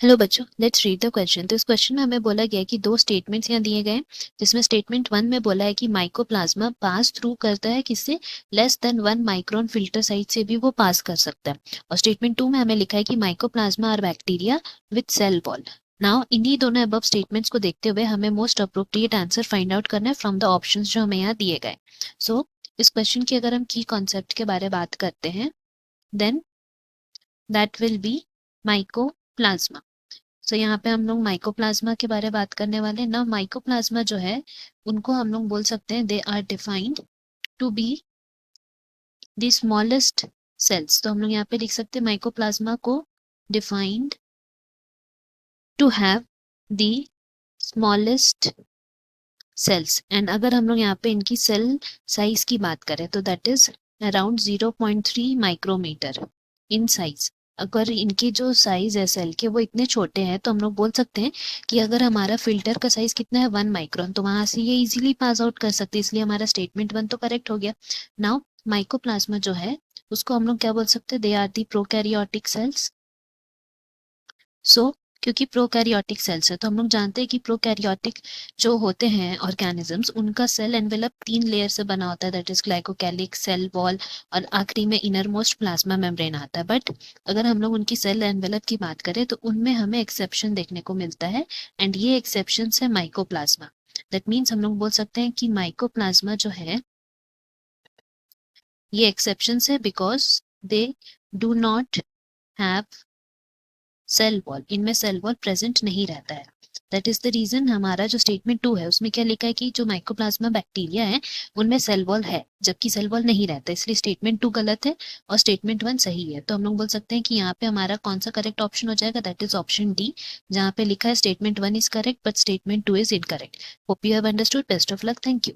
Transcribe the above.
Hello बच्चों, let's read the question. तो इस क्वेश्चन में हमें बोला गया है कि दो स्टेटमेंट्स यहाँ दिए गए हैं, जिसमें स्टेटमेंट 1 में बोला है कि माइकोप्लाज्मा पास थ्रू करता है किससे, less than 1 micron filter size से भी वो पास कर सकता है। और स्टेटमेंट 2 में हमें लिखा है कि mycoplasma are bacteria with cell wall. Now इन्हीं दोनों अबव स्टेटमेंट्स को देखते हुए हमें most appropriate answer find out करना है फ्रॉम द ऑप्शंस जो हमें यहाँ दिए गए। सो इस क्वेश्चन की अगर हम की कॉन्सेप्ट के बारे में बात करते हैं, then that will be mycoplasma. तो यहाँ पे हम लोग माइकोप्लाज्मा के बारे में बात करने वाले हैं ना। माइकोप्लाज्मा जो है उनको हम लोग बोल सकते हैं, they are defined to be the smallest cells. तो हम लोग यहाँ पे लिख सकते हैं माइकोप्लाज्मा को defined to have the smallest cells. And अगर हम लोग यहाँ पे इनकी सेल साइज की बात करें तो that is around 0.3 micrometer in size. अगर इनके जो साइज है सेल के वो इतने छोटे हैं तो हम लोग बोल सकते हैं कि अगर हमारा फिल्टर का साइज कितना है 1 माइक्रोन, तो वहां से ये इजीली पास आउट कर सकते हैं। इसलिए हमारा स्टेटमेंट 1 तो करेक्ट हो गया। नाउ माइकोप्लाज्मा जो है उसको हम लोग क्या बोल सकते हैं, they are the prokaryotic cells. So क्योंकि प्रोकैरियोटिक सेल्स है तो हम लोग जानते हैं कि प्रोकैरियोटिक जो होते हैं ऑर्गेनिजम्स, उनका सेल एनवेलप 3 लेयर से बना होता है, that is glycocalyx, cell wall और आखिरी में इनर मोस्ट प्लाज्मा मेम्ब्रेन आता है। बट अगर हम लोग उनकी सेल एनवेलप की बात करें तो उनमें हमें एक्सेप्शन देखने को मिलता है, एंड ये एक्सेप्शन है माइकोप्लाज्मा। दैट मीन्स हम लोग बोल सकते हैं कि माइकोप्लाज्मा जो है ये एक्सेप्शन है because they do not have cell wall. इनमें सेल वॉल प्रेजेंट नहीं रहता है। दैट इज द रीजन हमारा जो स्टेटमेंट 2 है उसमें क्या लिखा है कि जो माइकोप्लाज्मा बैक्टीरिया है उनमें सेल वॉल है, जबकि सेल वॉल नहीं रहता। इसलिए स्टेटमेंट 2 गलत है और स्टेटमेंट 1 सही है। तो हम लोग बोल सकते हैं कि यहाँ पे हमारा कौन सा करेक्ट ऑप्शन हो जाएगा, दैट इज ऑप्शन डी, जहाँ पे लिखा है statement 1 is correct but statement 2 is incorrect. Hope you have understood. Best of luck. Thank you.